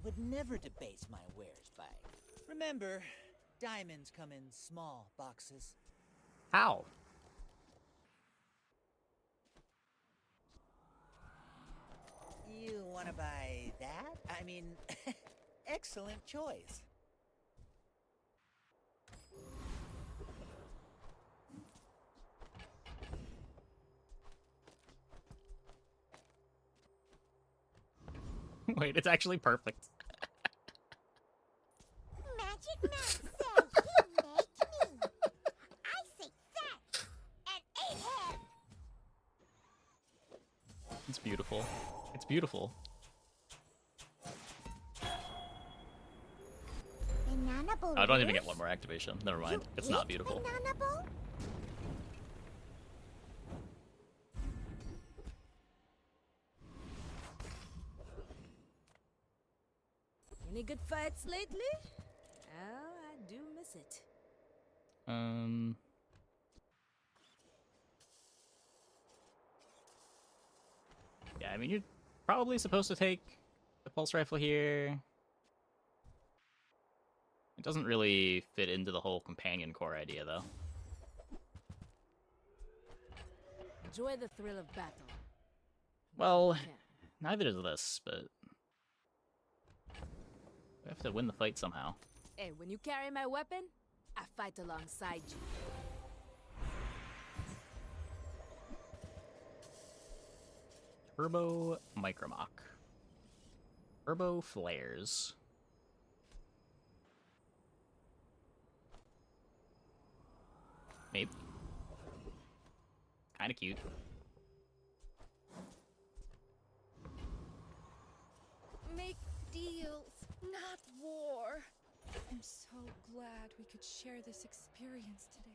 would never debase my wares by. Remember, diamonds come in small boxes. How? You want to buy that? I mean, excellent choice. Wait, it's actually perfect. Magic Man says he make me. I say that and ate him. It's beautiful. It's beautiful. Banana bowl. I don't even get one more activation. Never mind. It's not beautiful. Banana bowl? Any good fights lately? Oh, I do miss it. Yeah, I mean, you're probably supposed to take the pulse rifle here. It doesn't really fit into the whole companion core idea, though. Enjoy the thrill of battle. Well, Yeah. neither does this, but we have to win the fight somehow. Hey, when you carry my weapon, I fight alongside you. Turbo Micromock. Turbo Flares. Maybe. Kinda cute. Make deals, not war. I'm so glad we could share this experience today.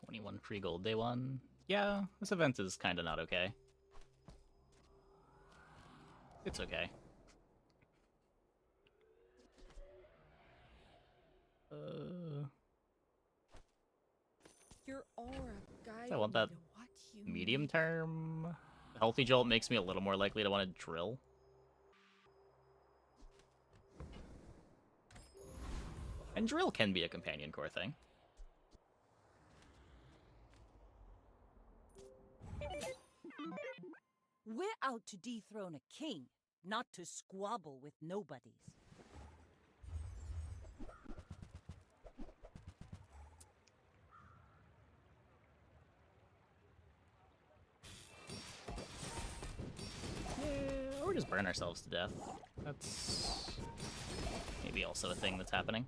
$21 free gold day one. Yeah, this event is kinda not okay. It's okay. Your aura guided I want that me to what you medium need. term. Healthy Jolt makes me a little more likely to want to drill. And drill can be a companion core thing. We're out to dethrone a king, not to squabble with nobodies. Yeah, or just burn ourselves to death. That's maybe also a thing that's happening.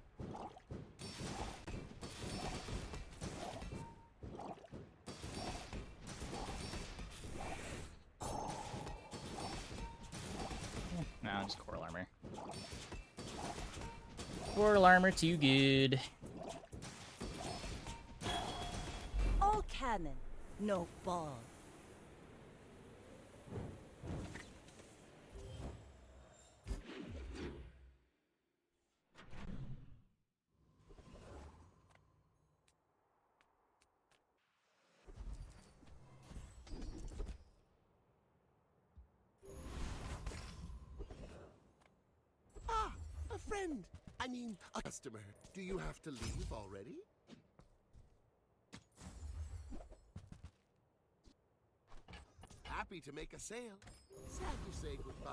No, just coral armor. Coral armor too good. All cannon, no ball. Ah, a friend. I mean, a customer. Do you have to leave already? Happy to make a sale. Sad to say goodbye.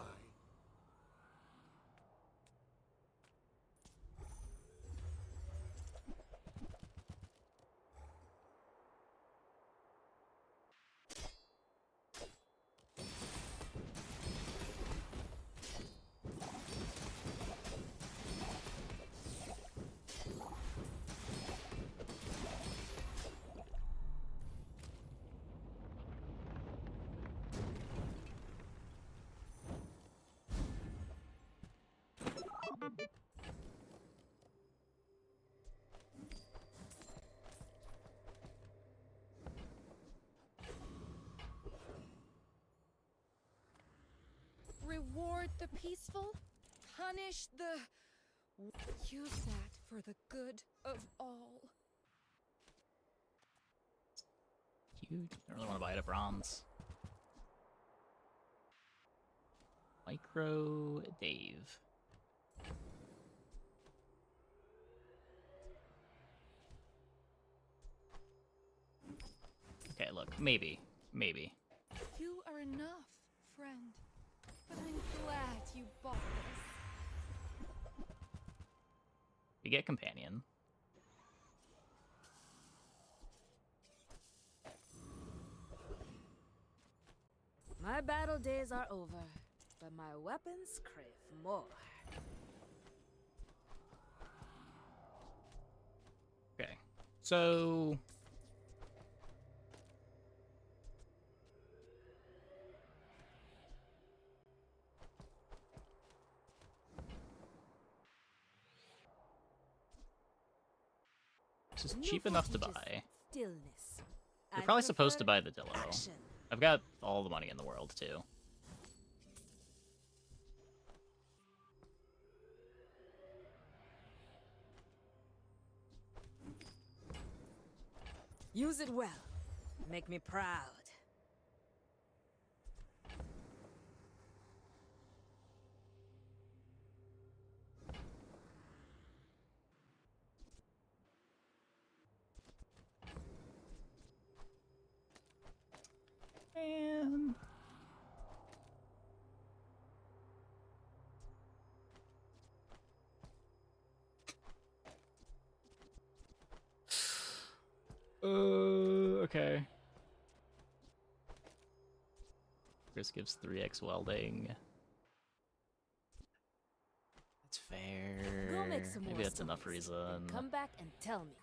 Reward the peaceful, punish the... Use that for the good of all. Cute. I really want to buy it at bronze. Micro Dave. Okay, look, maybe. You are enough, friend. But I'm glad you bought this. We get companion. My battle days are over, but my weapons crave more. Okay, so this is cheap Newfound enough to teaches buy. Stillness. You're I probably supposed to prefer buy the Dillo. action. I've got all the money in the world, too. Use it well. Make me proud. Man. Okay. Chris gives 3x welding. That's fair. Go make some Maybe more that's enough stories, reason. and come back and tell me.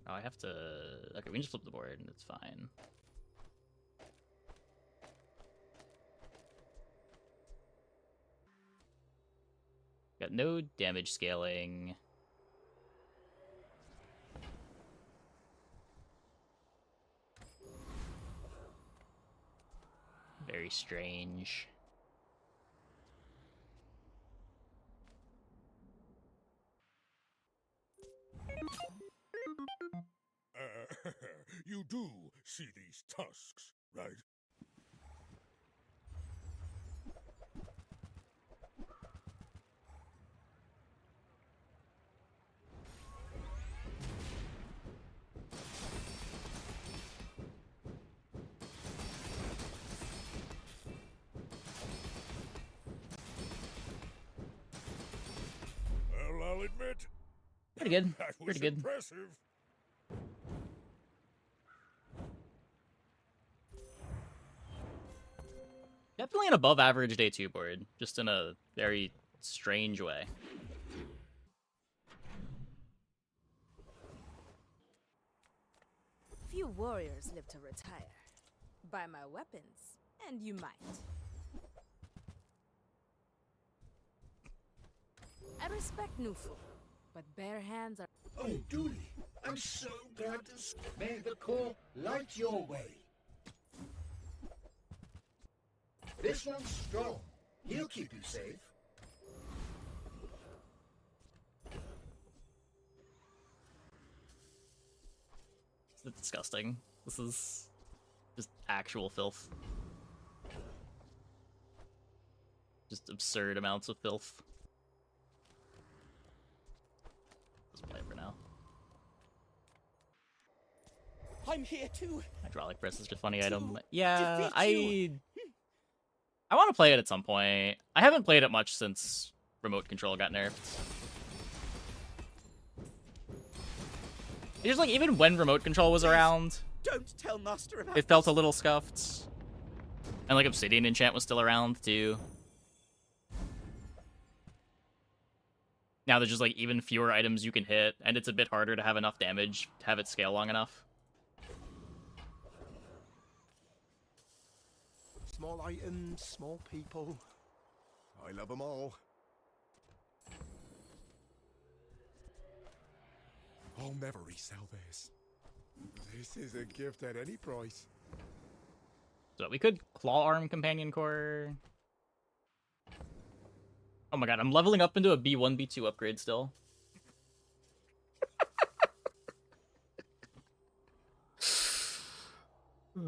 Oh, I have to... Okay, we can just flip the board and it's fine. Got no damage scaling. Very strange. You do see these tusks, right? Well, I'll admit, Pretty good. that was Pretty good. impressive. Definitely an above average day 2 board, just in a very strange way. Few warriors live to retire. Buy my weapons, and you might. I respect Nufu, but bare hands are... Oh, Dooley, I'm so glad to may the core light your way. This one's strong. He'll keep you safe. It's disgusting. This is just actual filth. Just absurd amounts of filth. Let's play it for now. I'm here too. Hydraulic press is just a funny item. To Yeah, defeat I want to play it at some point. I haven't played it much since remote control got nerfed. It's just like, even when remote control was around, Don't tell Master about it felt a little scuffed. And like Obsidian Enchant was still around too. Now there's just like even fewer items you can hit, and it's a bit harder to have enough damage to have it scale long enough. Small items, small people. I love them all. I'll never resell this. This is a gift at any price. So we could claw arm companion core. Oh my god, I'm leveling up into a B1, B2 upgrade still. I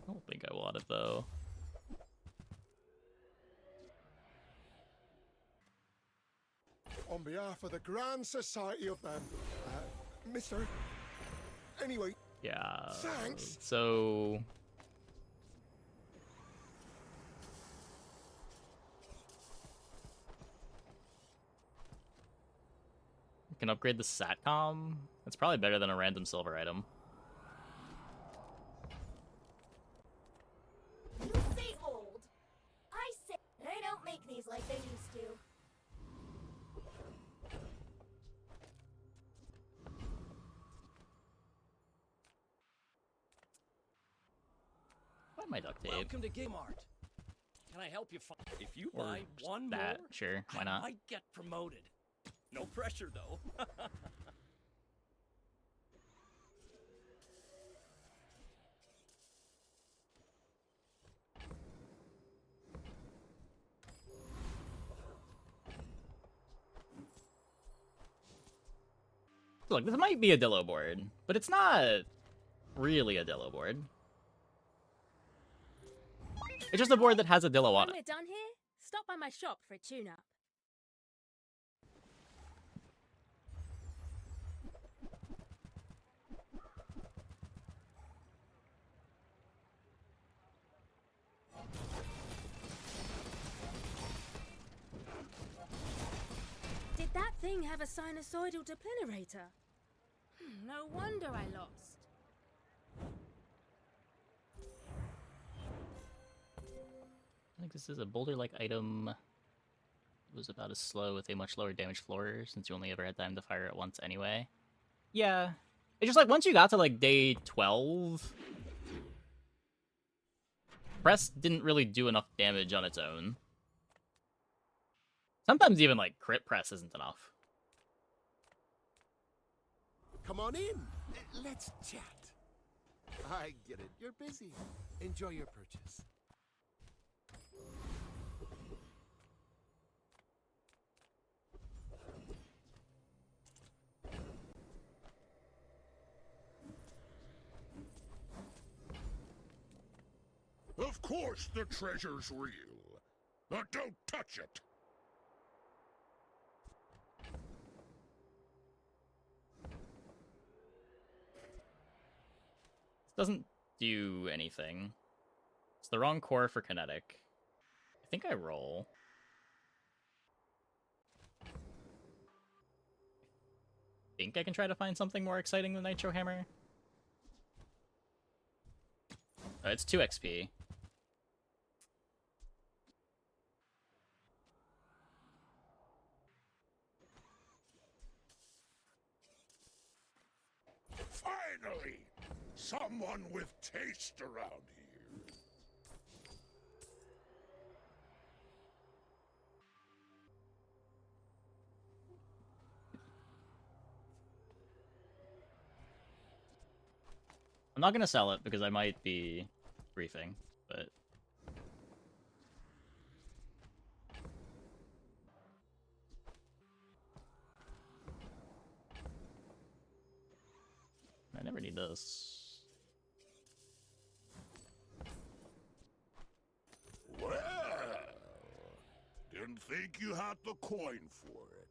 don't think I want it though. On behalf of the Grand Society of them, Mister. Anyway, Yeah. thanks. So we can upgrade the satcom. That's probably better than a random silver item. You say old. I say they don't make these like they used to. Find my duct tape. Welcome to Gigmart. Can I help you find? If you Or buy one that, more, sure, why I not? might get promoted. No pressure though. Look, this might be a Dillo board, but it's not really a Dillo board. It's just a board that has a Dillo on When it. we're done here, stop by my shop for a tune-up. Did that thing have a sinusoidal deplenerator? No wonder I lost. I think this is a boulder-like item. It was about as slow with a much lower damage floor, since you only ever had time to fire it once anyway. Yeah. It's just like, once you got to like day 12, press didn't really do enough damage on its own. Sometimes even like crit press isn't enough. Come on in. Let's chat. I get it. You're busy. Enjoy your purchase. Of course the treasure's real. But don't touch it. This doesn't do anything. It's the wrong core for kinetic. I think I roll. I think I can try to find something more exciting than Nitro Hammer. It's 2 XP. Finally! Someone with taste around here. I'm not gonna sell it because I might be briefing, but I never need this. Well, didn't think you had the coin for it.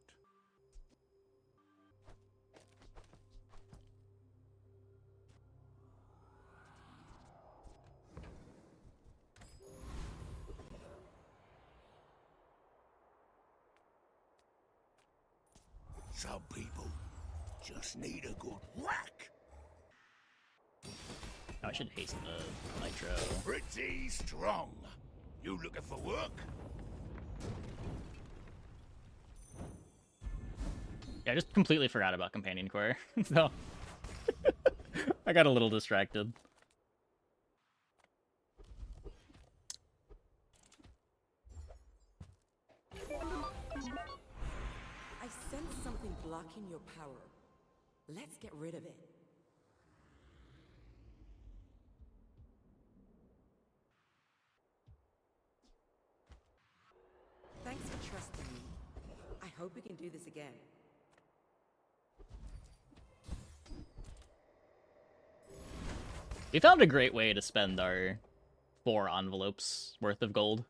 Some people just need a good whack. Oh, I should hasten the Nitro. Pretty strong. You looking for work? Yeah, I just completely forgot about Companion Core. So I got a little distracted. I sense blocking your power. Let's get rid of it. Thanks for trusting me. I hope we can do this again. We found a great way to spend our 4 envelopes worth of gold.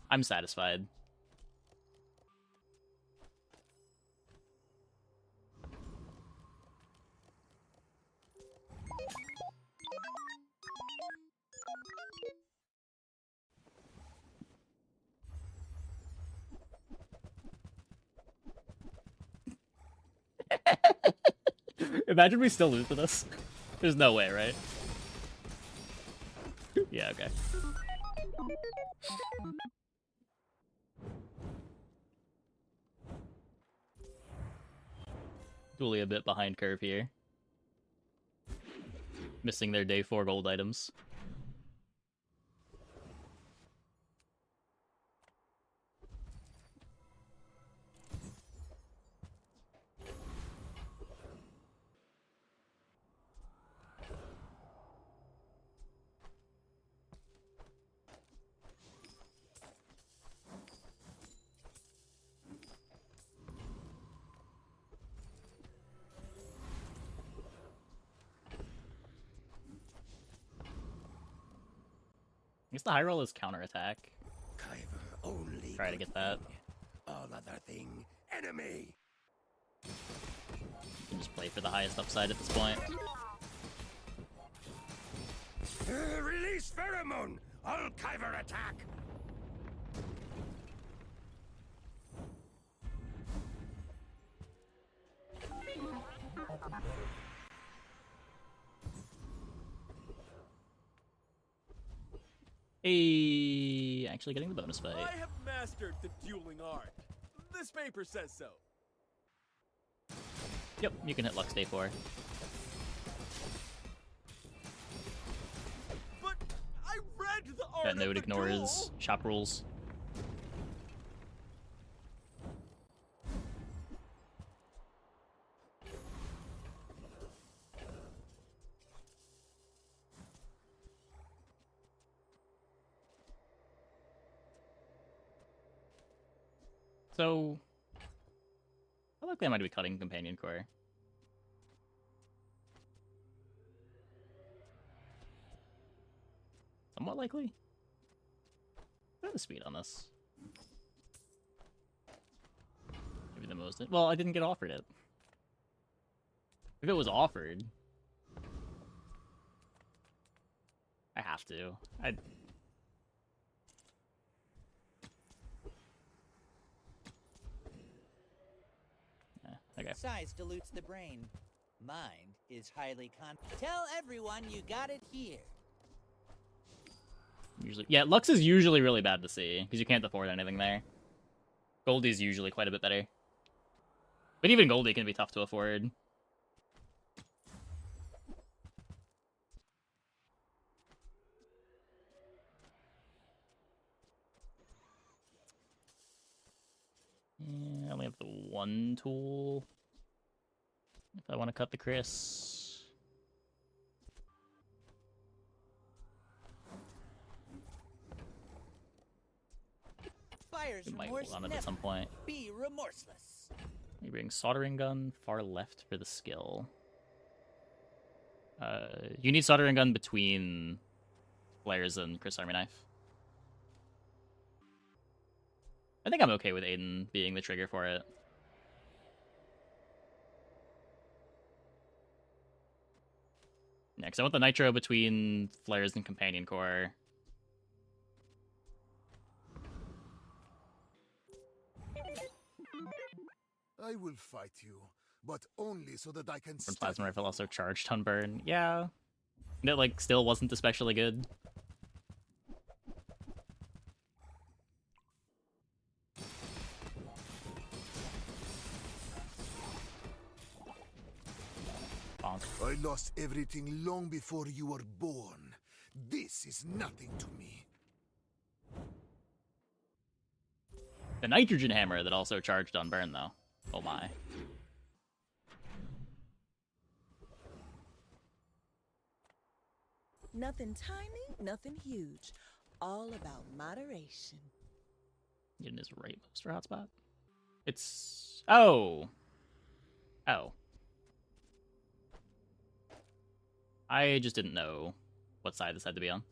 I'm satisfied. Imagine we still lose to this. There's no way, right? Yeah, okay. Duly a bit behind curve here. Missing their day 4 gold items. I guess the high roll is counterattack. Kyver only. Try to get that. All other thing, enemy. You can just play for the highest upside at this point. Release pheromone. All Kyver attack. Hey, actually getting the bonus fight. I have mastered the dueling art. This paper says so. Yep, you can hit Lux day 4. But I read the art That note of the ignores duel. shop rules. So, how likely am I to be cutting Companion Core? Somewhat likely? What are the speed on this? Maybe the most. Well, I didn't get offered it. If it was offered, I have to. Okay. Size dilutes the brain. Mind is highly Tell everyone you got it here. Usually, yeah, Lux is usually really bad to see because you can't afford anything there. Goldie's usually quite a bit better, but even Goldie can be tough to afford. Yeah, I only have the 1 tool. If I want to cut the Chris. Buyer's We might remorse hold on it never at some point. be remorseless. You bring soldering gun far left for the skill. You need soldering gun between flares and Chris Army Knife. I think I'm okay with Aiden being the trigger for it. Next, I want the nitro between flares and companion core. I will fight you, but only so that I can From study. plasma rifle also charged on burn. Yeah, it like still wasn't especially good. Bonk. I lost everything long before you were born. This is nothing to me. The nitrogen hammer that also charged on burn, though. Oh my. Nothing tiny, nothing huge. All about moderation. Getting his right poster hotspot. It's... Oh. Oh. I just didn't know what side this had to be on.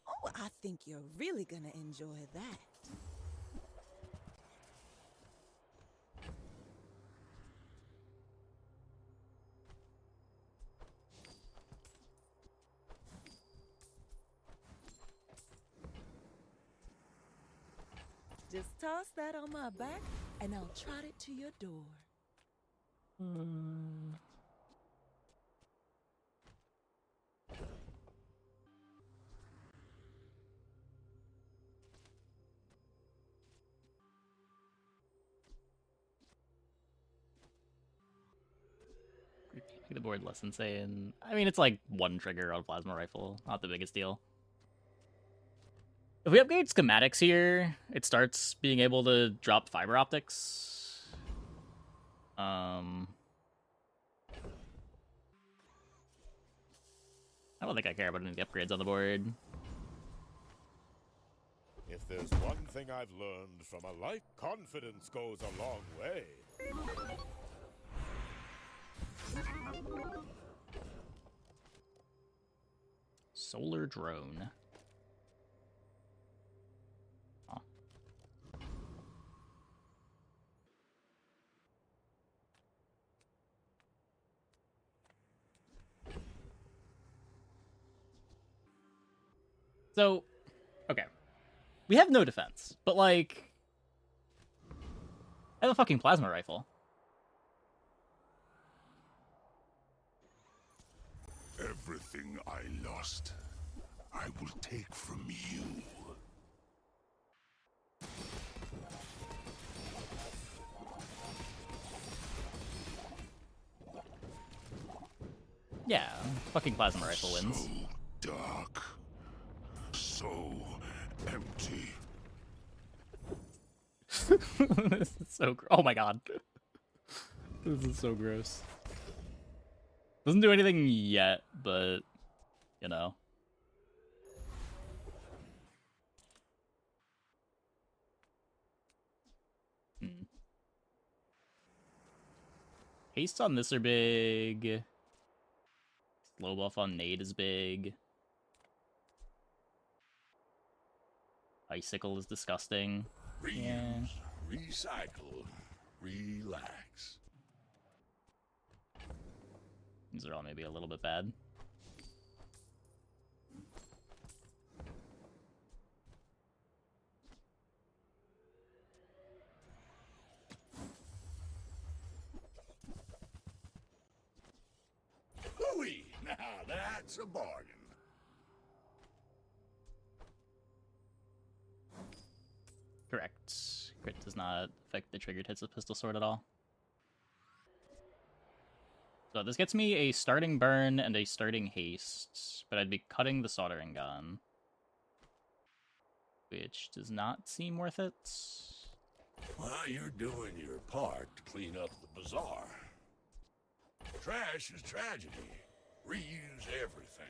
Oh, I think you're really gonna enjoy that. Just toss that on my back, and I'll trot it to your door. The board lesson saying... I mean, it's like one trigger on a plasma rifle. Not the biggest deal. If we upgrade schematics here, it starts being able to drop fiber optics. I don't think I care about any of the upgrades on the board. If there's one thing I've learned from a life, confidence goes a long way. Solar drone. Huh. So, okay. We have no defense, but like... I have a fucking plasma rifle. Everything I lost, I will take from you. Yeah, fucking plasma rifle wins. So dark. So empty. This is so oh my god. This is so gross. Doesn't do anything yet, but, you know. Haste on this are big. Slow buff on Nade is big. Icicle is disgusting. Reuse, yeah. Recycle, relax. These are all maybe a little bit bad. Hooey! Now that's a bargain. Correct. Crit does not affect the triggered hits of Pistol Sword at all. So this gets me a starting burn and a starting haste, but I'd be cutting the soldering gun, which does not seem worth it. Well, you're doing your part to clean up the bazaar. Trash is tragedy. Reuse everything.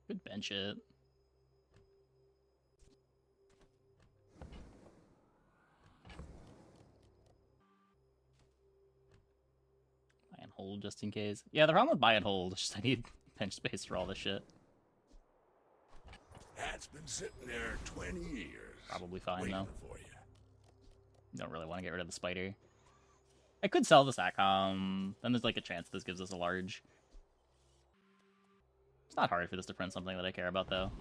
Could bench it. Buy and hold just in case. Yeah, the problem with buy and hold is just I need bench space for all this shit. That's been sitting there 20 years. Probably fine waiting though. For you. Don't really want to get rid of the spider. I could sell the SATCOM. Then there's like a chance this gives us a large. It's not hard for this to print something that I care about, though.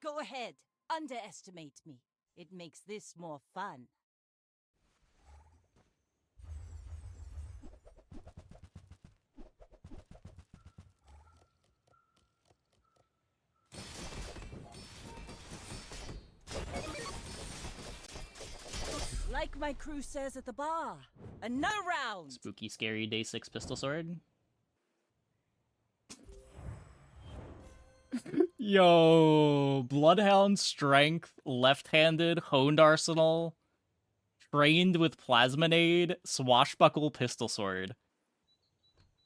Go ahead. Underestimate me. It makes this more fun. Like my crew says at the bar, another round. Spooky, scary day 6 pistol sword. Yo, Bloodhound strength, left-handed, honed arsenal, trained with plasminade, swashbuckle pistol sword.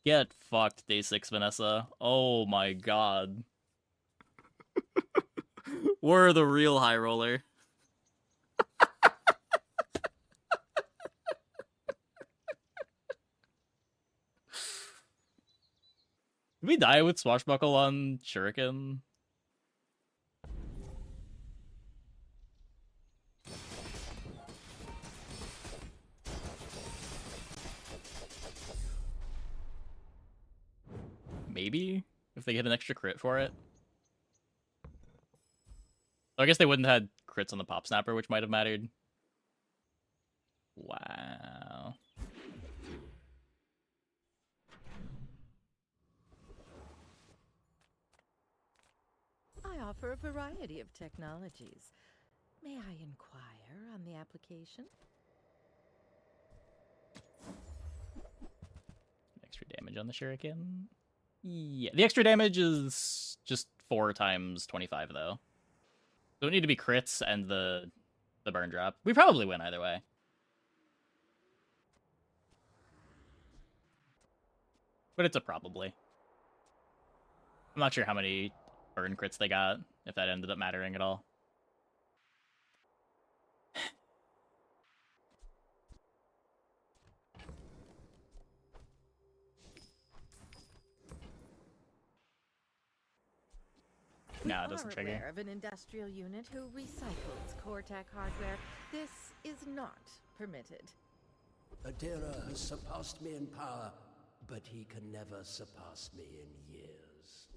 Get fucked, day 6 Vanessa. Oh my god. We're the real high roller. Did we die with swashbuckle on Shuriken? Maybe? If they get an extra crit for it? So I guess they wouldn't have had crits on the Pop Snapper, which might have mattered. Wow. I offer a variety of technologies. May I inquire on the application? Extra damage on the Shuriken? Yeah, the extra damage is just 4 times 25, though. So it need to be crits and the burn drop. We probably win either way. But it's a probably. I'm not sure how many burn crits they got, if that ended up mattering at all. No, it doesn't trigger. Aware of an industrial unit who recycles Cortac hardware. This is not permitted. Adira has surpassed me in power, but he can never surpass me in years.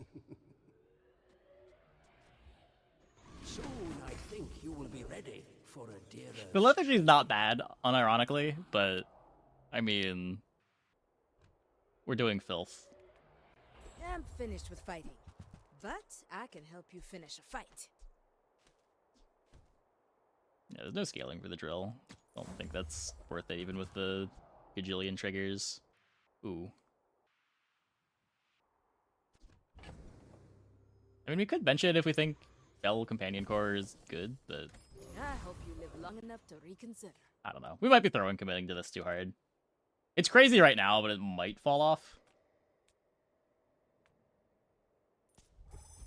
Soon, I think you will be ready for Adira. The lethargy is not bad, unironically, but I mean, we're doing filth. I'm finished with fighting, but I can help you finish a fight. Yeah, there's no scaling for the drill. I don't think that's worth it, even with the gajillion triggers. Ooh. I mean, we could bench it if we think Bell Companion Core is good, but I hope you live long enough to reconsider. I don't know. We might be committing to this too hard. It's crazy right now, but it might fall off.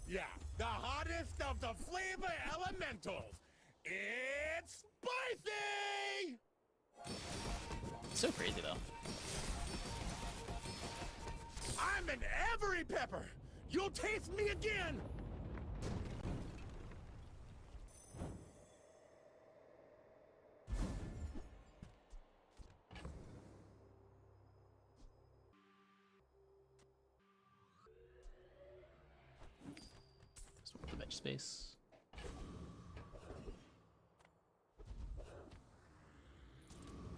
Yeah, the hottest of the flavor elementals. It's spicy! It's so crazy, though. I'm an every pepper. You'll taste me again. The bench space.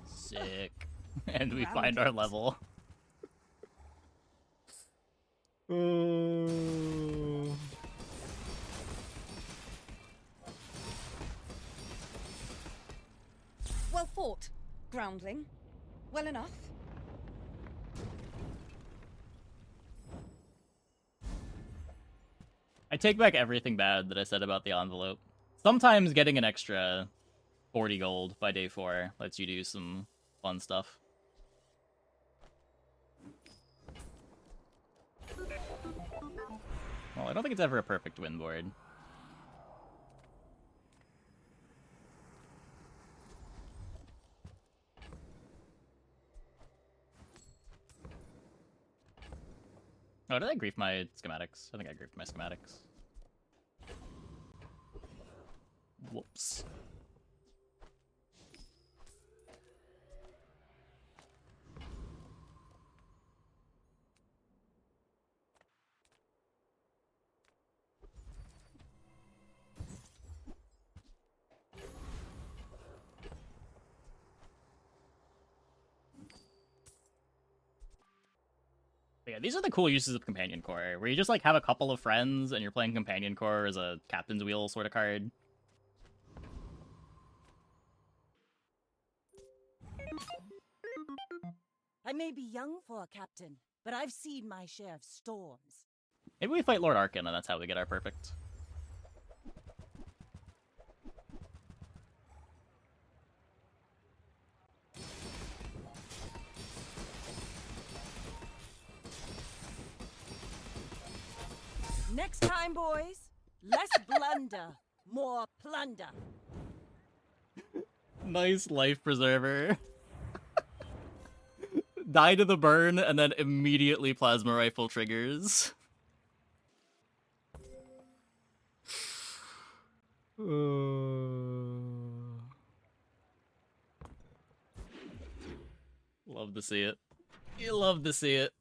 Sick. And we find our level. Well fought, groundling. Well enough. I take back everything bad that I said about the envelope. Sometimes getting an extra 40 gold by day 4 lets you do some fun stuff. Well, I don't think it's ever a perfect win board. Oh, did I grief my schematics? I think I griefed my schematics. Whoops. But yeah, these are the cool uses of Companion Core, where you just like have a couple of friends and you're playing Companion Core as a Captain's Wheel sort of card. I may be young for a captain, but I've seen my share of storms. Maybe we fight Lord Arkin, and that's how we get our perfect. Next time, boys, less blunder, more plunder. Nice life preserver. Die to the burn, and then immediately plasma rifle triggers. Love to see it. You love to see it.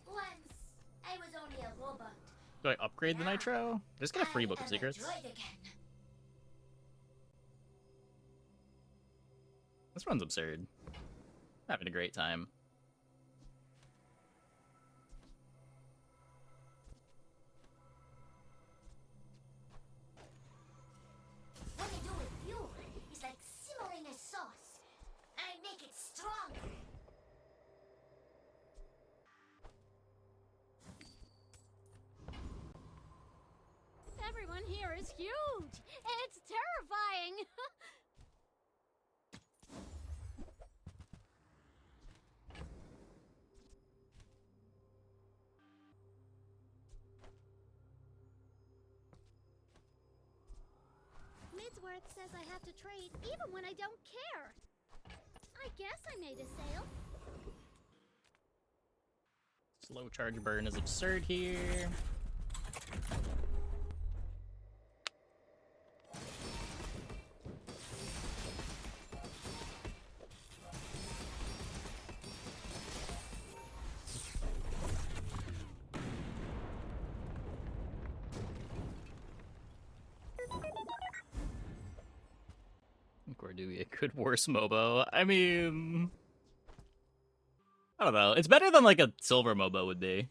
Once, I was only a robot. Do I upgrade the nitro? Just get a free book of secrets. This run's absurd. Having a great time. What I do with fuel is like simmering a sauce. I make it stronger. Everyone here is huge. It's terrifying. Midsworth says I have to trade even when I don't care. I guess I made a sale. Slow charge burn is absurd here. Or do we a good worse MOBO? I mean, I don't know. It's better than like a silver MOBO would be.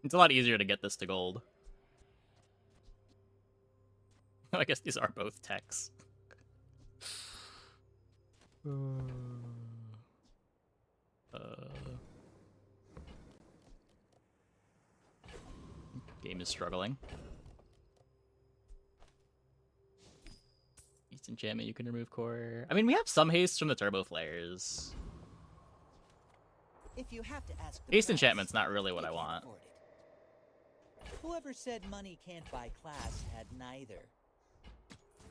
It's a lot easier to get this to gold. I guess these are both techs. Game is struggling. East enchantment, you can remove core. I mean, we have some haste from the turbo flares. If you have to ask the Haste press, enchantment's not really what you I can want. afford it. Whoever said money can't buy class had neither.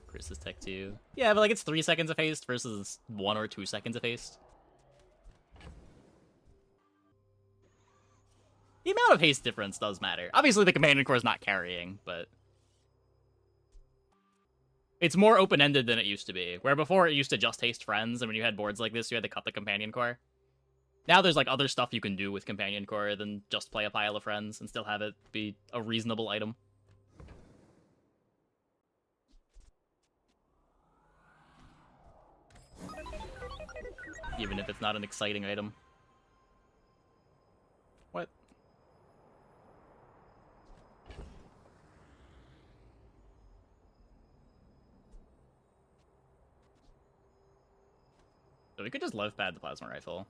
Chris is tech 2. Yeah, but like it's 3 seconds of haste versus 1 or 2 seconds of haste. The amount of haste difference does matter. Obviously, the companion core is not carrying, but it's more open-ended than it used to be. Where before it used to just haste friends, and when you had boards like this, you had to cut the companion core. Now there's like other stuff you can do with companion core than just play a pile of friends and still have it be a reasonable item. Even if it's not an exciting item. What? So we could just love pad the plasma rifle.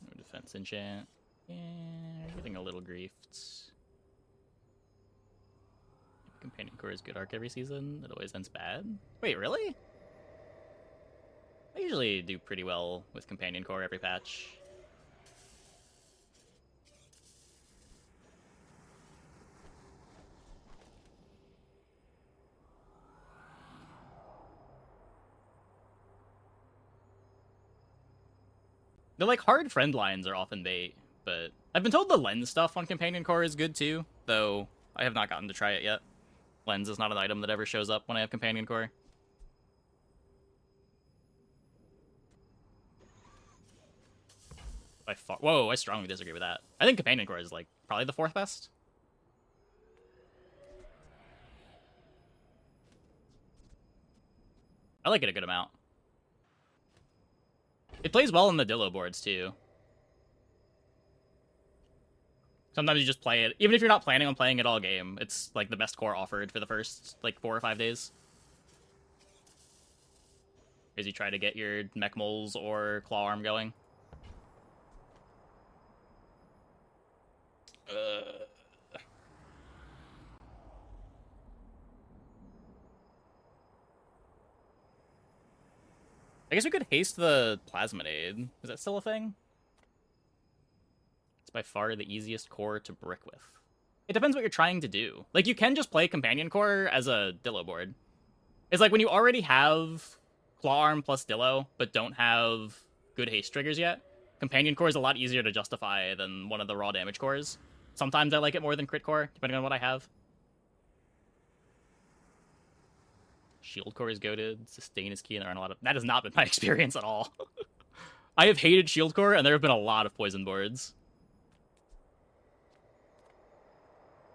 No defense enchant. Yeah, getting a little griefed. Companion core is good arc every season. It always ends bad. Wait, really? I usually do pretty well with companion core every patch. The like hard friend lines are often bait, but I've been told the lens stuff on companion core is good too, though I have not gotten to try it yet. Lens is not an item that ever shows up when I have companion core. By far. Whoa, I strongly disagree with that. I think Companion Core is, like, probably the 4th best. I like it a good amount. It plays well on the Dillo boards, too. Sometimes you just play it. Even if you're not planning on playing it all game, it's, like, the best core offered for the first, like, 4 or 5 days. As you try to get your Mech Moles or Claw Arm going. I guess we could haste the Plasminade. Is that still a thing? It's by far the easiest core to brick with. It depends what you're trying to do. Like, you can just play Companion Core as a Dillo board. It's like when you already have Claw Arm plus Dillo, but don't have good haste triggers yet, Companion Core is a lot easier to justify than one of the raw damage cores. Sometimes I like it more than Crit Core, depending on what I have. Shield Core is goated. Sustain is key, and there aren't a lot of... That has not been my experience at all. I have hated Shield Core, and there have been a lot of poison boards.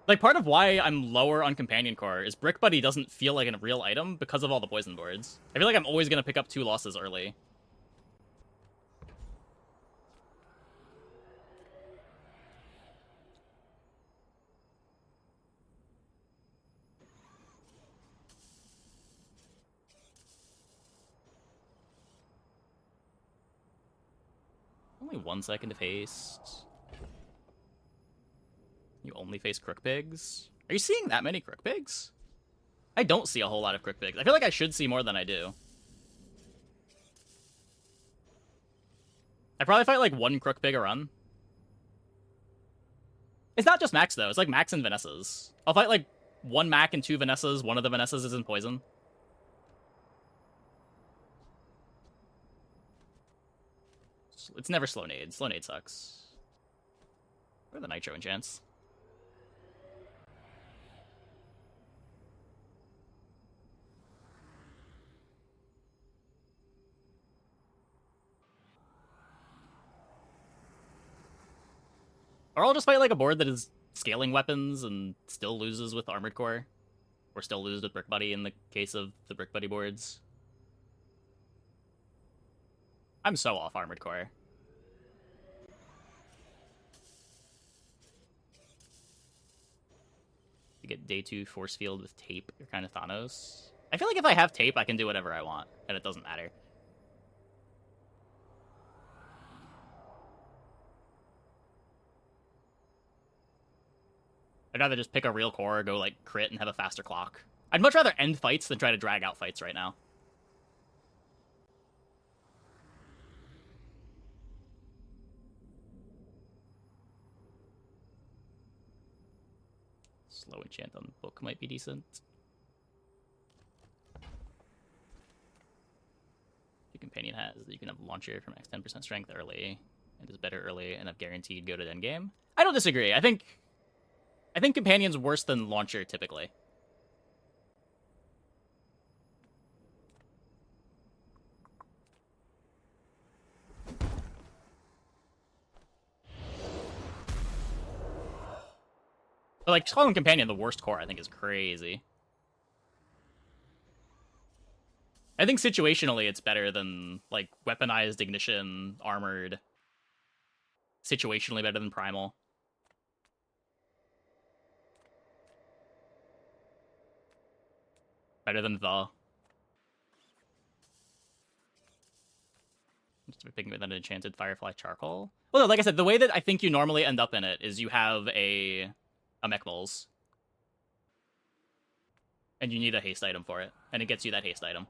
Like, part of why I'm lower on Companion Core is Brick Buddy doesn't feel like a real item because of all the poison boards. I feel like I'm always going to pick up 2 losses early. Only 1 second of haste. You only face Crook Pigs? Are you seeing that many Crook Pigs? I don't see a whole lot of Crook Pigs. I feel like I should see more than I do. I probably fight like 1 Crook Pig a run. It's not just Max though, it's like Max and Vanessas. I'll fight like 1 Mac and 2 Vanessas, one of the Vanessas is in poison. It's never Slow Nade. Slow Nade sucks. What are the Nitro enchants? Or I'll just fight like a board that is scaling weapons and still loses with Armored Core. Or still loses with Brick Buddy in the case of the Brick Buddy boards. I'm so off Armored Core. You get day 2 Force Field with Tape, you're kind of Thanos. I feel like if I have Tape, I can do whatever I want, and it doesn't matter. I'd rather just pick a real core, go like crit, and have a faster clock. I'd much rather end fights than try to drag out fights right now. Slow enchant on book might be decent. Your companion has that you can have launcher for max 10% strength early, and is better early and have guaranteed go to endgame. I don't disagree. I think companion's worse than launcher typically. But like, just calling companion the worst core, I think, is crazy. I think situationally it's better than, like, weaponized, ignition, armored. Situationally better than primal. Better than the. Just picking with an enchanted Firefly Charcoal. Well, no, like I said, the way that I think you normally end up in it is you have a Mech Moles. And you need a haste item for it. And it gets you that haste item.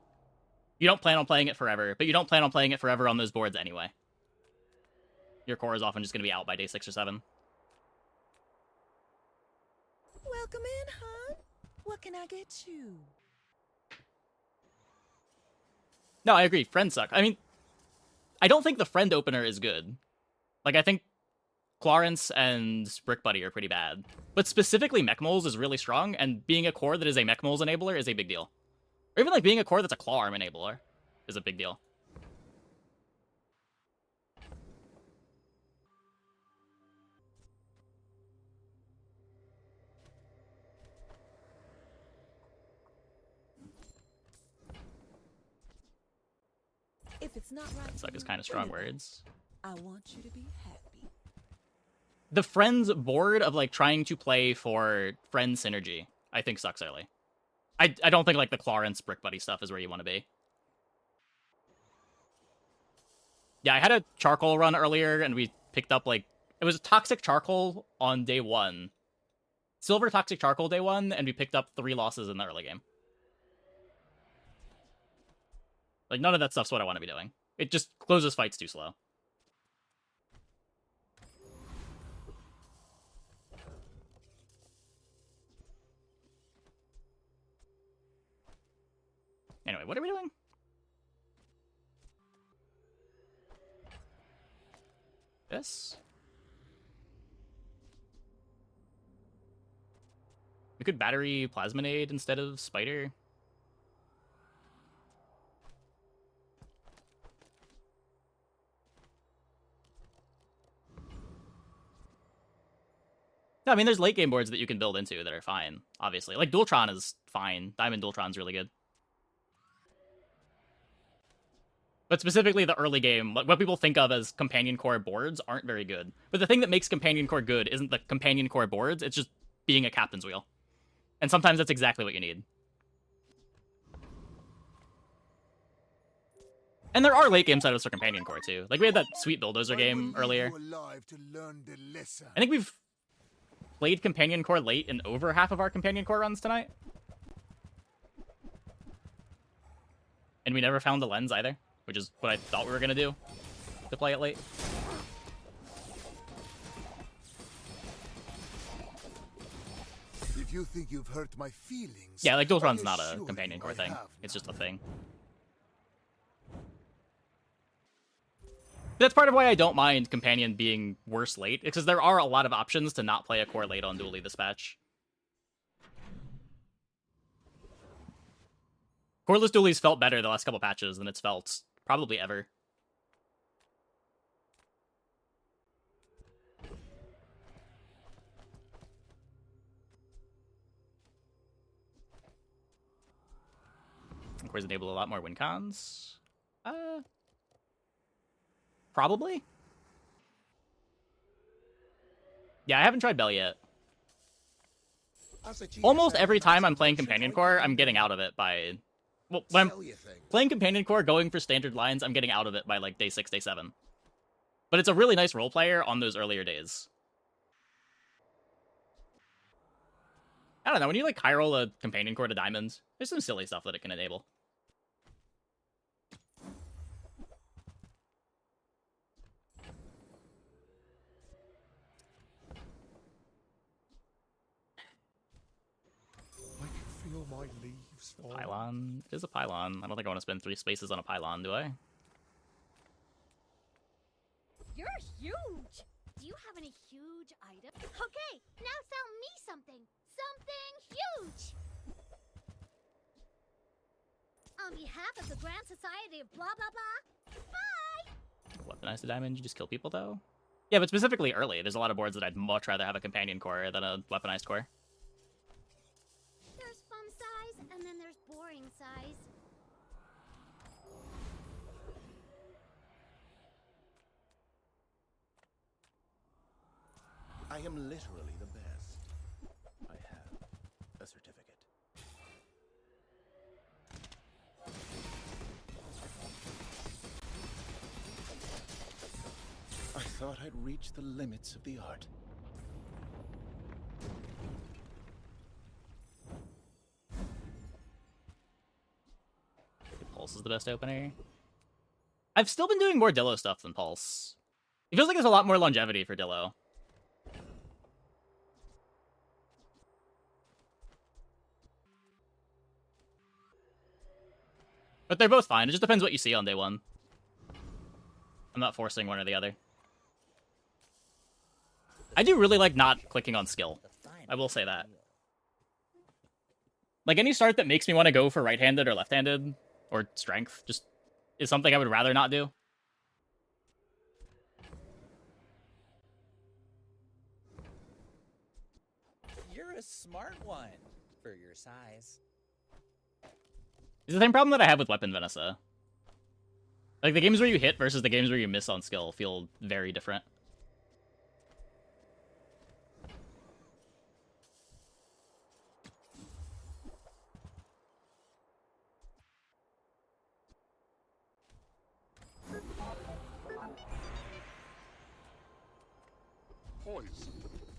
You don't plan on playing it forever, but you don't plan on playing it forever on those boards anyway. Your core is often just going to be out by day 6 or 7. Welcome in, hon. What can I get you? No, I agree. Friends suck. I mean, I don't think the friend opener is good. Like, I think Clarence and Brick Buddy are pretty bad. But specifically Mech Moles is really strong, and being a core that is a Mech Moles enabler is a big deal. Or even like being a core that's a Claw Arm enabler is a big deal. If it's not right, Suck for is you, kind of strong anyway, words. I want you to be happy. The friends board of like trying to play for friend synergy, I think sucks early. I don't think like the Clarence Brick Buddy stuff is where you want to be. Yeah, I had a charcoal run earlier, and we picked up like it was toxic charcoal on day 1, silver toxic charcoal day 1, and we picked up 3 losses in the early game. Like none of that stuff's what I want to be doing. It just closes fights too slow. Anyway, what are we doing? This? We could battery Plasminade instead of Spider. No, I mean, there's late game boards that you can build into that are fine, obviously. Like, Dualtron is fine. Diamond Dualtron's really good. But specifically the early game, what people think of as Companion Core boards aren't very good. But the thing that makes Companion Core good isn't the Companion Core boards, it's just being a captain's wheel. And sometimes that's exactly what you need. And there are late game setups for Companion Core, too. Like, we had that sweet Bulldozer game earlier. I think we've played Companion Core late in over half of our Companion Core runs tonight. And we never found the lens either, which is what I thought we were going to do, to play it late. If you think you've hurt my feelings... Yeah, like, Dualtron's not a Companion Core thing. It's just a thing. That's part of why I don't mind Companion being worse late, because there are a lot of options to not play a core late on Dually this patch. Coreless Dualies felt better the last couple patches than it's felt probably ever. Cores enable a lot more win cons. Probably? Yeah, I haven't tried Bell yet. Almost every time I'm playing Companion Core, I'm getting out of it by... Well, when I'm playing Companion Core, going for standard lines, I'm getting out of it by, like, day 6, day 7. But it's a really nice role player on those earlier days. I don't know, when you, like, high roll a Companion Core to Diamonds, there's some silly stuff that it can enable. My leaves fall. Pylon? It is a pylon. I don't think I want to spend 3 spaces on a pylon, do I? You're huge! Do you have any huge items? Okay, now sell me something! Something huge! On behalf of the Grand Society of blah blah blah, bye! Weaponize the diamond, you just kill people, though? Yeah, but specifically early. There's a lot of boards that I'd much rather have a Companion Core than a weaponized core. There's fun size, and then there's boring size. I am literally the best. I have a certificate. I thought I'd reached the limits of the art. Pulse is the best opener. I've still been doing more Dillo stuff than Pulse. It feels like there's a lot more longevity for Dillo. But they're both fine. It just depends what you see on day 1. I'm not forcing one or the other. I do really like not clicking on skill. I will say that. Like, any start that makes me want to go for right-handed or left-handed, or strength, just is something I would rather not do. You're a smart one for your size. It's the same problem that I have with Weapon Vanessa. Like, the games where you hit versus the games where you miss on skill feel very different. Poison,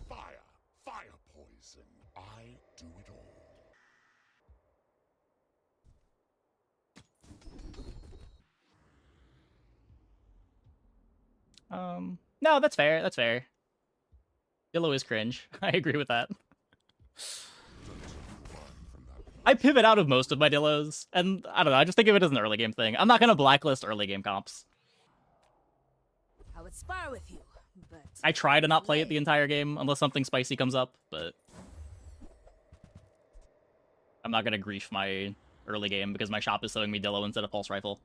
fire, fire poison. I do it all. No, that's fair. That's fair. Dillo is cringe. I agree with that. I pivot out of most of my Dillos, and I don't know, I just think of it as an early game thing. I'm not gonna blacklist early game comps. I would spar with you, but I try to not play it the entire game unless something spicy comes up, but I'm not gonna grief my early game because my shop is throwing me Dillo instead of Pulse Rifle.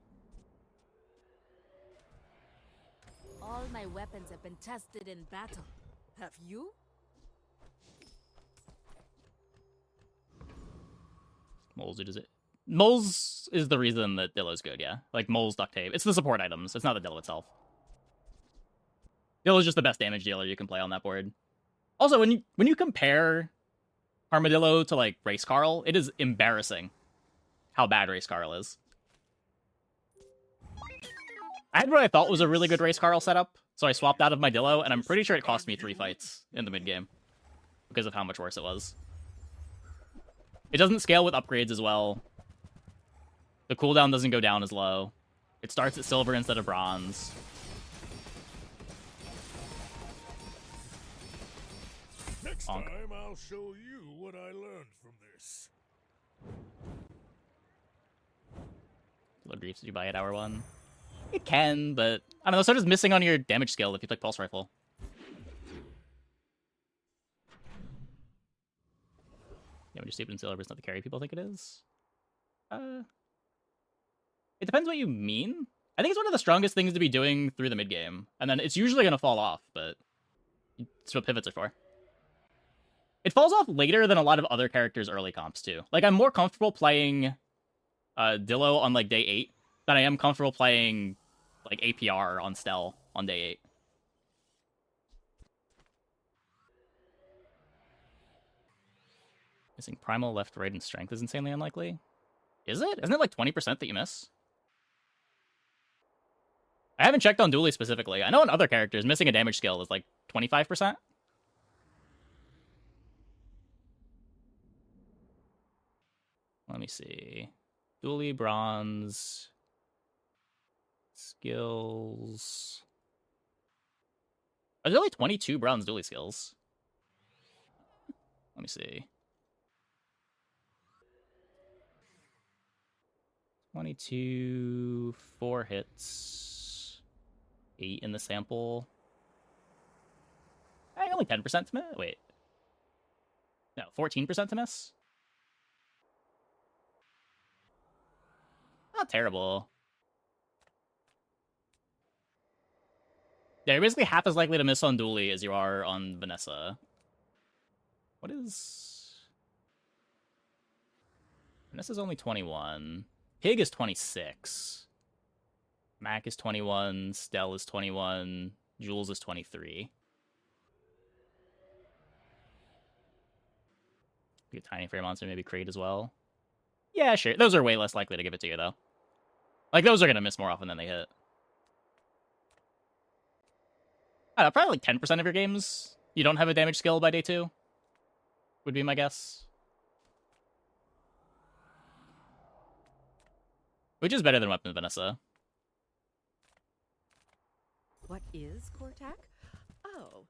all my weapons have been tested in battle. Have you? Moles, does it? Moles is the reason that Dillo's good, yeah. Like, Moles duct tape. It's the support items. It's not the Dillo itself. Dillo's just the best damage dealer you can play on that board. Also, when you compare Armadillo to, like, Race Carl, it is embarrassing how bad Race Carl is. I had what I thought was a really good Race Carl setup, so I swapped out of my Dillo, and I'm pretty sure it cost me 3 fights in the mid-game because of how much worse it was. It doesn't scale with upgrades as well. The cooldown doesn't go down as low. It starts at silver instead of bronze. Next time, I'll show you what I learned from this. What griefs did you buy at hour 1? It can, but I don't know, so does missing on your damage skill if you play Pulse Rifle. Yeah, when you're stupid and silver, it's not the carry people think it is. It depends what you mean. I think it's one of the strongest things to be doing through the mid game, and then it's usually gonna fall off, but it's what pivots are for. It falls off later than a lot of other characters' early comps too. Like, I'm more comfortable playing Dillo on like day 8 than I am comfortable playing like APR on Stel on day 8. Missing Primal, Left, Right, and Strength is insanely unlikely. Is it? Isn't it like 20% that you miss? I haven't checked on Dooley specifically. I know on other characters, missing a damage skill is like 25%. Let me see. Dooley, bronze. Skills. Are there only 22 bronze Dooley skills? Let me see. 22, 4 hits, 8 in the sample. Only 10% to miss? Wait. No, 14% to miss? Not terrible. Yeah, you're basically half as likely to miss on Dooley as you are on Vanessa. What is... Vanessa's only 21. Pig is 26. Mac is 21. Stel is 21. Jules is 23. Be a tiny fairy monster, maybe Crate as well. Yeah, sure. Those are way less likely to give it to you, though. Like, those are going to miss more often than they hit. I don't know, probably like 10% of your games, you don't have a damage skill by day 2. Would be my guess. Which is better than Weapons Vanessa. What is Cortac? Oh,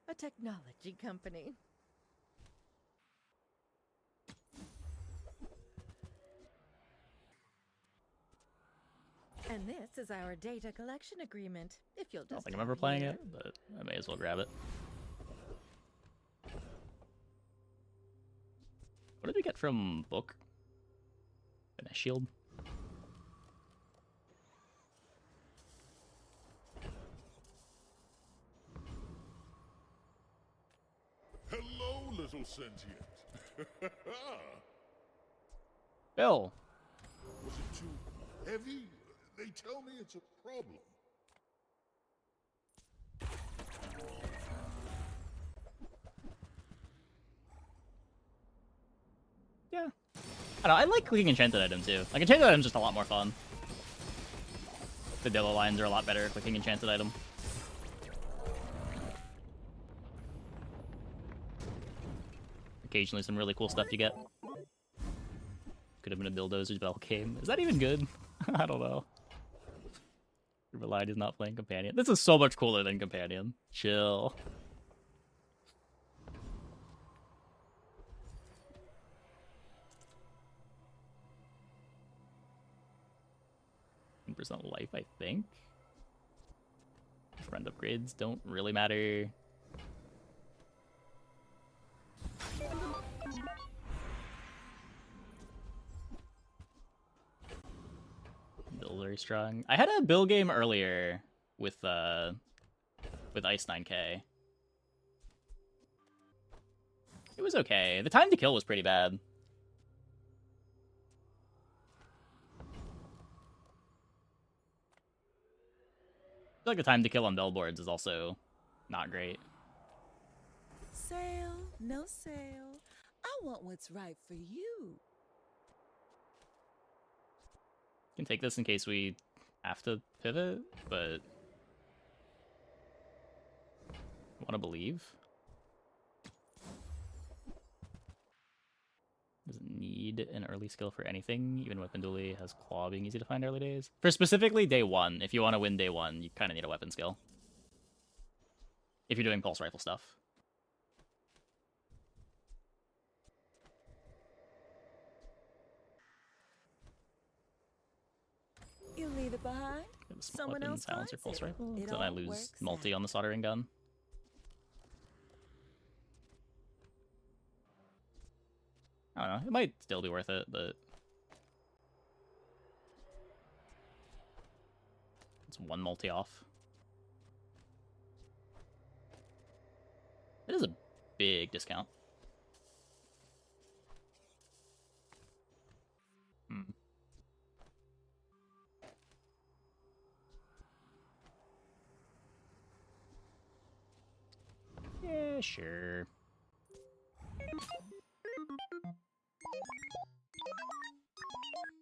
a technology company. And this is our data collection agreement. If you'll just I don't think I'm ever playing it, but I may as well grab it. What did we get from Book? And a shield. Hello, little sentient. Bill. Was it too heavy? They tell me it's a problem. Yeah. I don't know, I like clicking enchanted items too. Like, enchanted items just a lot more fun. The Dillo lines are a lot better clicking enchanted item. Occasionally some really cool stuff you get. Could have been a Bildozer's Bell game. Is that even good? I don't know. Relied is not playing Companion. This is so much cooler than Companion. Chill. % life, I think. Friend upgrades don't really matter. Bill's very strong. I had a Bill game earlier with Ice 9K. It was okay. The time to kill was pretty bad. I feel like the time to kill on billboards is also not great. Sale, no sale. I want what's right for you. Can take this in case we have to pivot, but want to believe. Doesn't need an early skill for anything. Even Weapon Dually has Claw being easy to find early days. For specifically day one, if you want to win day one, you kind of need a weapon skill. If you're doing pulse rifle stuff. You leave it behind. Someone Weapon else silencer finds pulse it. rifle. It Then I all lose works multi on the soldering gun. I don't know. It might still be worth it, but it's one multi off. It is a big discount. Yeah, sure.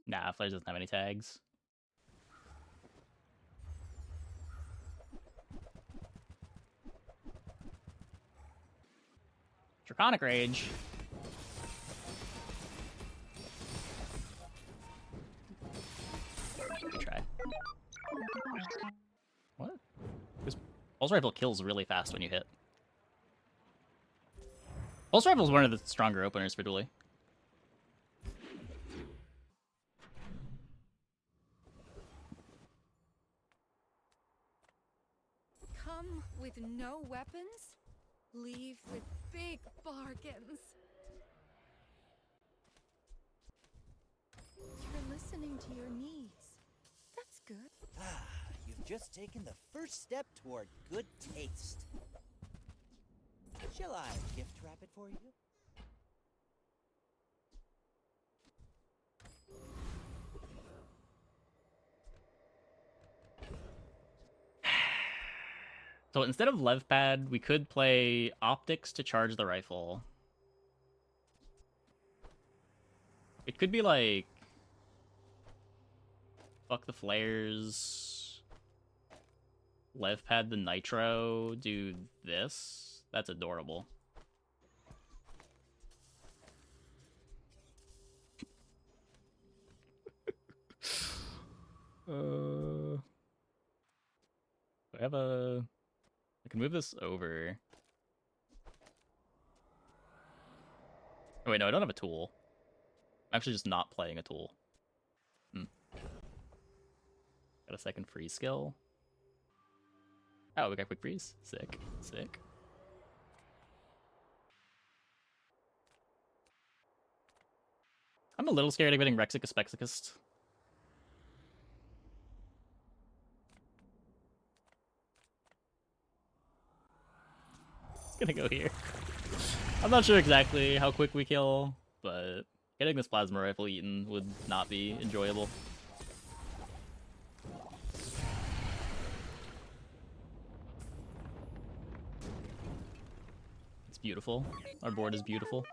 Nah, Flares doesn't have any tags. Draconic Rage. Good try. What? This Pulse Rifle kills really fast when you hit. Pulse Rifle is one of the stronger openers for Dually. Come with no weapons, leave with big bargains. You're listening to your needs. That's good. Ah, you've just taken the first step toward good taste. Shall I gift wrap it for you? So instead of Lev Pad, we could play Optics to charge the rifle. It could be like... Fuck the flares. Lev Pad the Nitro. Do this. That's adorable. I have a... I can move this over. Oh, wait, no, I don't have a tool. I'm actually just not playing a tool. Got a second freeze skill. Oh, we got quick freeze. Sick. Sick. I'm a little scared of getting Rexicus Spexicus. It's gonna go here. I'm not sure exactly how quick we kill, but getting this plasma rifle eaten would not be enjoyable. beautiful. Our board is beautiful.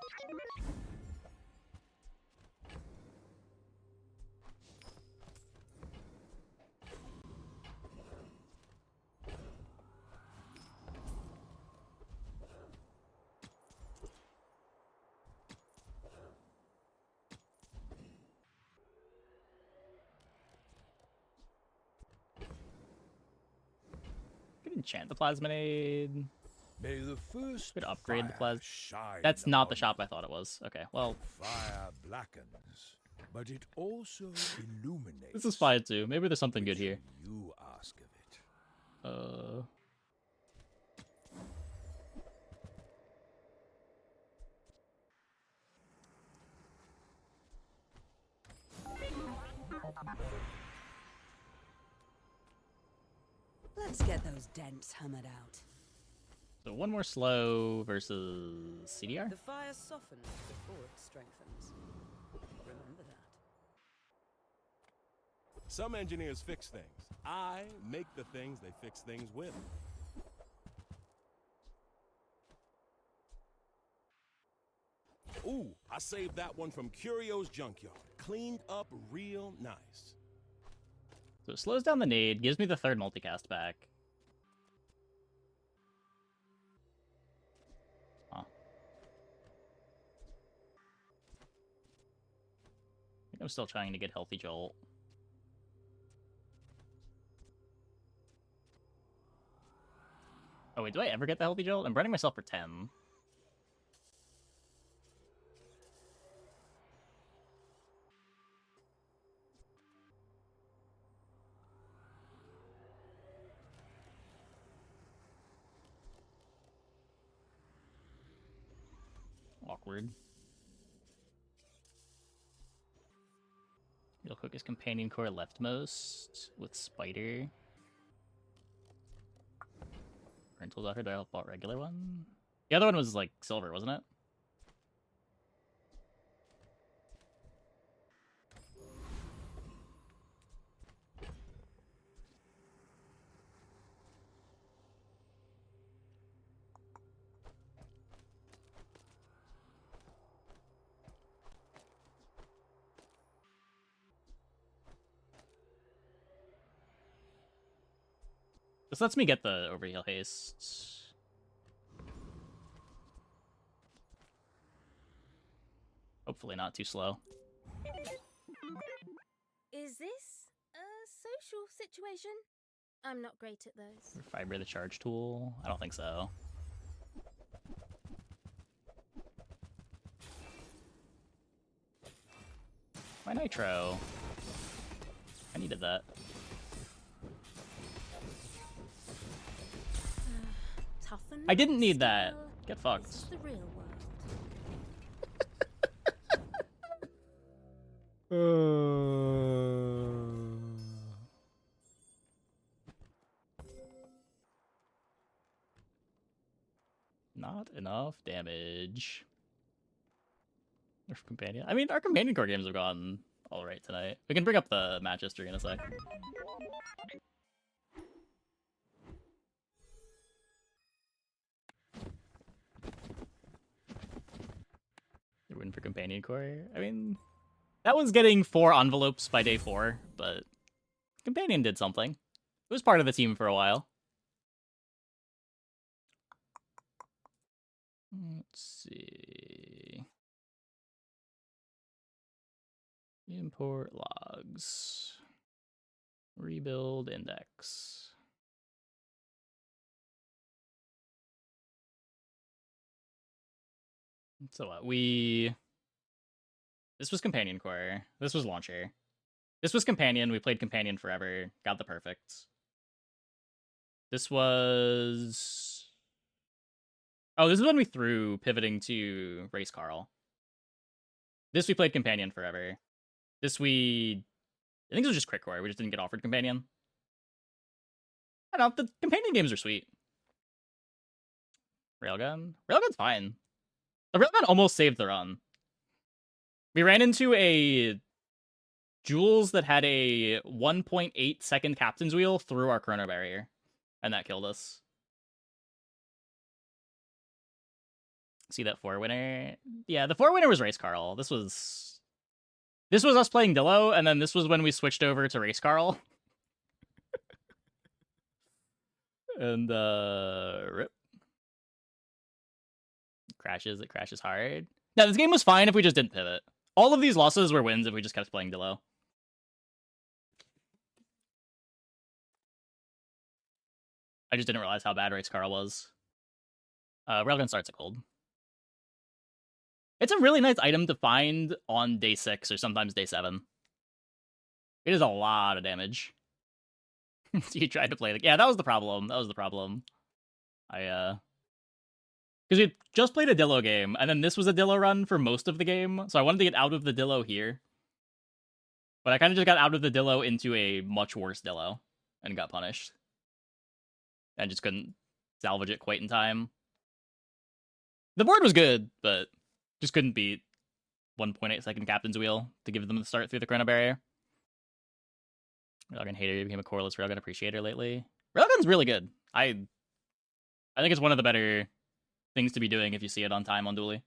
Could enchant the Plasminade. May the first Could upgrade the fire Plas. shine That's not the upon shop I thought it was. Okay, well. Fire blackens, but it also illuminates. This is fine too. Maybe there's something good here. You ask of it. Let's get those dents hammered out. So one more slow versus CDR? The fire softens before it strengthens. Remember that. Some engineers fix things. I make the things they fix things with. Ooh, I saved that one from Curio's Junkyard. Cleaned up real nice. So it slows down the nade, gives me the third multicast back. Huh. I think I'm still trying to get Healthy Jolt. Oh wait, do I ever get the Healthy Jolt? I'm burning myself for 10. Awkward. Real quick is Companion Core leftmost with Spider. Rentals offered, I bought regular one. The other one was like silver, wasn't it? This lets me get the overheal haste. Hopefully not too slow. Is this a social situation? I'm not great at those. Fiber the charge tool? I don't think so. My nitro. I needed that. I didn't need that. Get fucked. This is the real world. Not enough damage. Nerf companion. I mean, our companion core games have gone all right tonight. We can bring up the match history in a sec. You're winning for companion core. I mean, that was getting 4 envelopes by day 4, but companion did something. It was part of the team for a while. Let's see. Import logs. Rebuild index. So what? This was companion core. This was launcher. This was companion. We played companion forever. Got the perfect. This was... Oh, this is when we threw pivoting to Race Carl. This we played companion forever. This I think it was just crit core. We just didn't get offered companion. I don't know. The companion games are sweet. Railgun? Railgun's fine. The Railgun almost saved the run. We ran into a Jules that had a 1.8 second captain's wheel through our chrono barrier. And that killed us. See that 4 winner? Yeah, the 4 winner was Race Carl. This was us playing Dillo, and then this was when we switched over to Race Carl. And rip. It crashes hard. Now this game was fine if we just didn't pivot. All of these losses were wins if we just kept playing Dillo. I just didn't realize how bad Race Carl was. Railgun starts at gold. It's a really nice item to find on day 6 or sometimes day 7. It is a lot of damage. So you tried to play yeah, that was the problem. Because we just played a Dillo game, and then this was a Dillo run for most of the game, so I wanted to get out of the Dillo here. But I kind of just got out of the Dillo into a much worse Dillo, and got punished. And just couldn't salvage it quite in time. The board was good, but just couldn't beat 1.8 second Captain's Wheel to give them the start through the Chrono Barrier. Railgun hater became a coreless Railgun appreciator lately. Railgun's really good. I think it's one of the better things to be doing if you see it on time on Dually.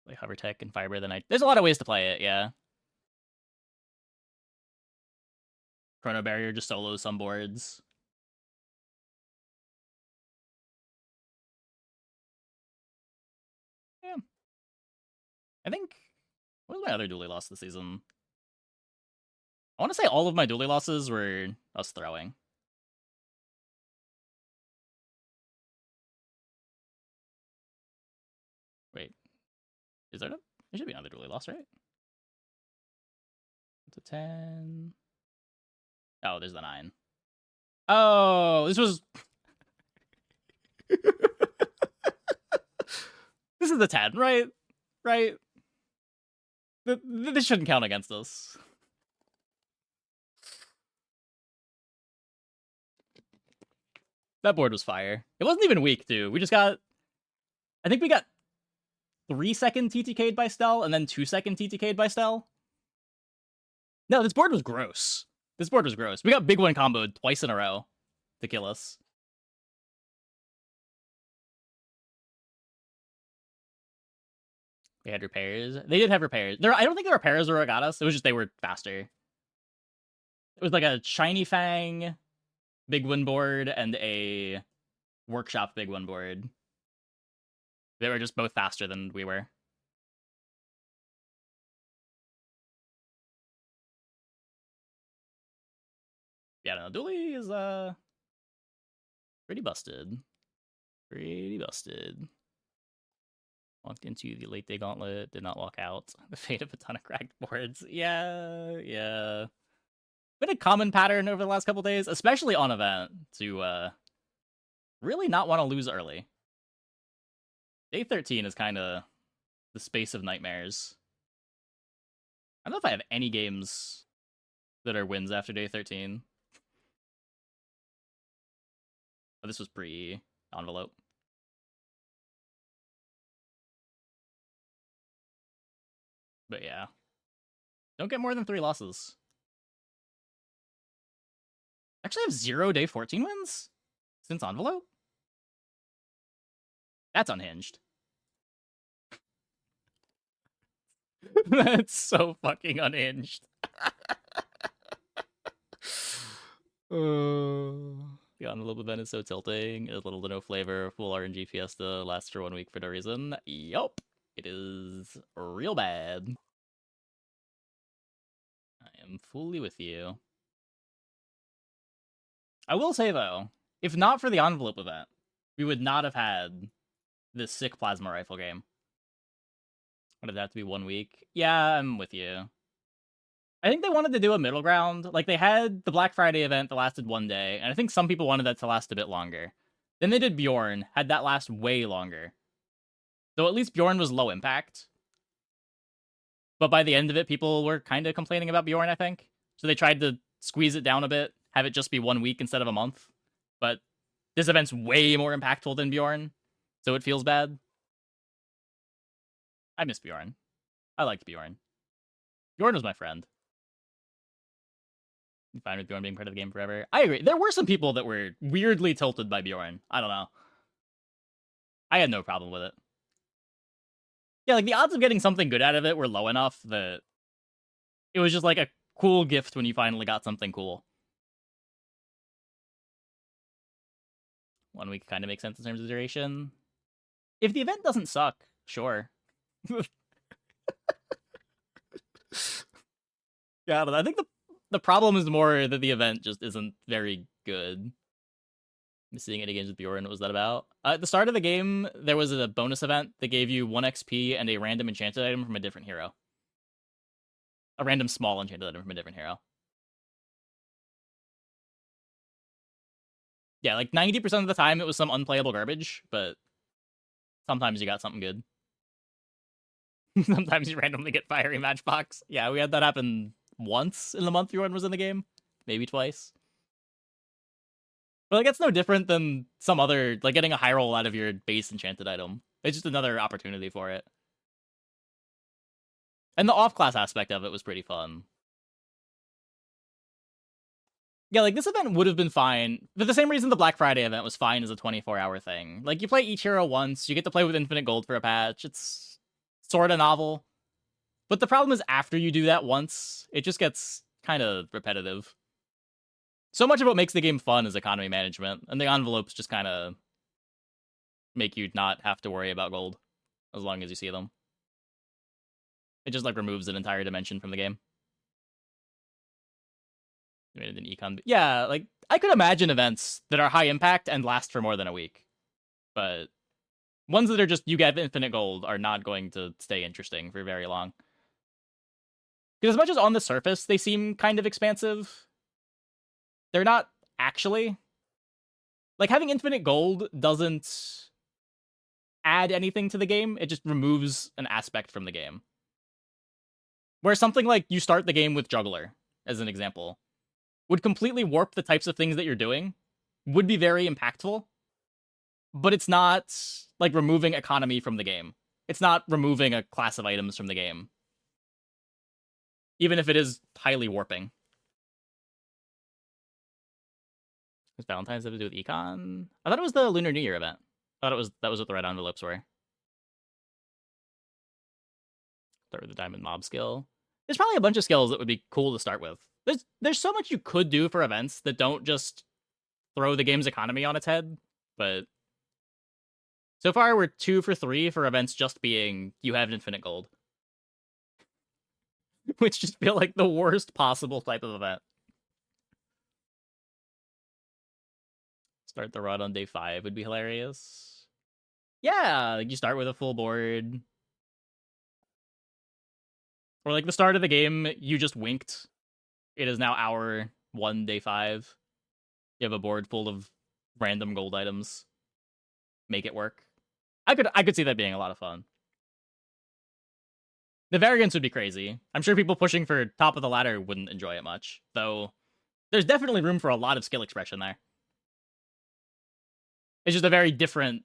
Like Hover Tech and Fiber the Night. There's a lot of ways to play it, yeah. Chrono Barrier just solos some boards. Yeah. I think... What was my other Dually loss this season? I want to say all of my Dually losses were us throwing. Wait. Is there no... There should be another Dually loss, right? It's a 10... Oh, there's the 9. Oh, this was... This is the 10, right? Right? This shouldn't count against us. That board was fire. It wasn't even weak, too. We just got... I think we got 3-second TTK'd by Stell, and then 2-second TTK'd by Stell. No, this board was gross. This board was gross. We got big one comboed twice in a row to kill us. They had repairs. They did have repairs. I don't think the repairs were what got us. It was just they were faster. It was like a Shiny Fang big win board and a Workshop big win board. They were just both faster than we were. Yeah, no, Dually is pretty busted. Pretty busted. Walked into the late day gauntlet, did not walk out. The fate of a ton of cracked boards. Yeah. Been a common pattern over the last couple days, especially on event, to really not want to lose early. Day 13 is kind of the space of nightmares. I don't know if I have any games that are wins after day 13. Oh, this was pre-envelope. But yeah. Don't get more than 3 losses. Actually, I have 0 day 14 wins since envelope? That's unhinged. That's so fucking unhinged. The envelope event is so tilting. It's little to no flavor. Full RNG fiesta lasts for 1 week for no reason. Yup. It is real bad. I am fully with you. I will say, though, if not for the envelope event, we would not have had this sick plasma rifle game. Would it have to be 1 week? Yeah, I'm with you. I think they wanted to do a middle ground. Like, they had the Black Friday event that lasted 1 day, and I think some people wanted that to last a bit longer. Then they did Bjorn, had that last way longer. Though at least Bjorn was low impact. But by the end of it, people were kind of complaining about Bjorn, I think. So they tried to squeeze it down a bit, have it just be 1 week instead of a month. But this event's way more impactful than Bjorn, so it feels bad. I miss Bjorn. I liked Bjorn. Bjorn was my friend. I'm fine with Bjorn being part of the game forever. I agree. There were some people that were weirdly tilted by Bjorn. I don't know. I had no problem with it. Yeah, like the odds of getting something good out of it were low enough that it was just like a cool gift when you finally got something cool. 1 week kind of makes sense in terms of duration. If the event doesn't suck, sure. Yeah, I think the problem is more that the event just isn't very good. I'm seeing any games with Bjorn. What was that about? At the start of the game, there was a bonus event that gave you 1 XP and a random enchanted item from a different hero. A random small enchanted item from a different hero. Yeah, like 90% of the time it was some unplayable garbage, but sometimes you got something good. Sometimes you randomly get fiery matchbox. Yeah, we had that happen once in the month Bjorn was in the game. Maybe twice. But like, it's no different than some other, like getting a high roll out of your base enchanted item. It's just another opportunity for it. And the off-class aspect of it was pretty fun. Yeah, like, this event would have been fine. For the same reason the Black Friday event was fine as a 24-hour thing. Like, you play each hero once, you get to play with infinite gold for a patch. It's sort of novel. But the problem is after you do that once, it just gets kind of repetitive. So much of what makes the game fun is economy management, and the envelopes just kind of make you not have to worry about gold as long as you see them. It just, like, removes an entire dimension from the game. You made it an econ. Yeah, like, I could imagine events that are high impact and last for more than a week. But ones that are just, you get infinite gold are not going to stay interesting for very long. Because as much as on the surface they seem kind of expansive, they're not actually. Like, having infinite gold doesn't add anything to the game. It just removes an aspect from the game. Where something like you start the game with Juggler, as an example, would completely warp the types of things that you're doing, would be very impactful, but it's not, like, removing economy from the game. It's not removing a class of items from the game. Even if it is highly warping. Does Valentine's have to do with econ? I thought it was the Lunar New Year event. I thought that was what the red envelopes were. Start with the Diamond Mob skill. There's probably a bunch of skills that would be cool to start with. There's so much you could do for events that don't just throw the game's economy on its head, but so far we're 2 for 3 for events just being you have infinite gold. Which just feel like the worst possible type of event. Start the run on day 5 would be hilarious. Yeah, like you start with a full board. Or like the start of the game, you just winked. It is now hour 1, day 5. You have a board full of random gold items. Make it work. I could see that being a lot of fun. The variance would be crazy. I'm sure people pushing for top of the ladder wouldn't enjoy it much, though there's definitely room for a lot of skill expression there. It's just a very different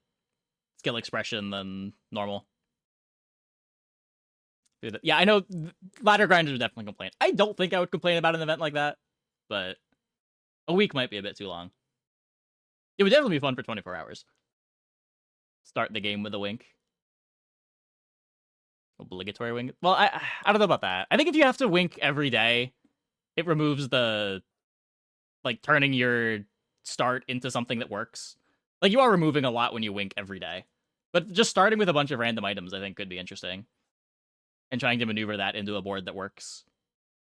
skill expression than normal. Yeah, I know ladder grinders would definitely complain. I don't think I would complain about an event like that, but a week might be a bit too long. It would definitely be fun for 24 hours. Start the game with a wink. Obligatory wink? Well, I don't know about that. I think if you have to wink every day, it removes the, like, turning your start into something that works. Like, you are removing a lot when you wink every day. But just starting with a bunch of random items, I think, could be interesting. And trying to maneuver that into a board that works.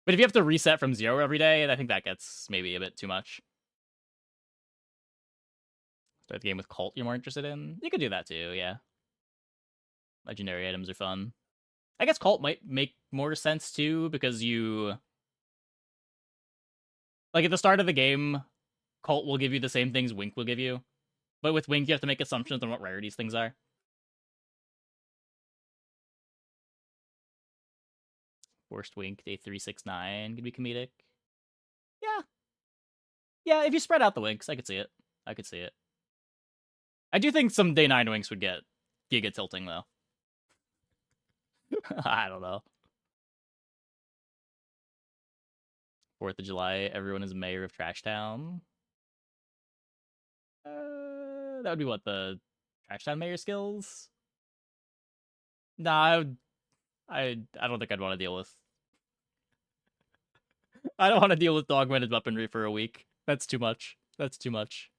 But if you have to reset from 0 every day, I think that gets maybe a bit too much. Start the game with Cult you're more interested in? You could do that too, yeah. Legendary items are fun. I guess Cult might make more sense too, because you... Like, at the start of the game, Cult will give you the same things Wink will give you. But with Wink, you have to make assumptions on what rarities things are. Forced Wink, day 369 could be comedic. Yeah. Yeah, if you spread out the winks, I could see it. I could see it. I do think some day 9 winks would get giga tilting, though. I don't know. 4th of July, everyone is mayor of Trash Town. That would be what, the Crash Down Mayor skills? Nah, I don't think I'd want to deal with. I don't want to deal with augmented weaponry for a week. That's too much. That's too much.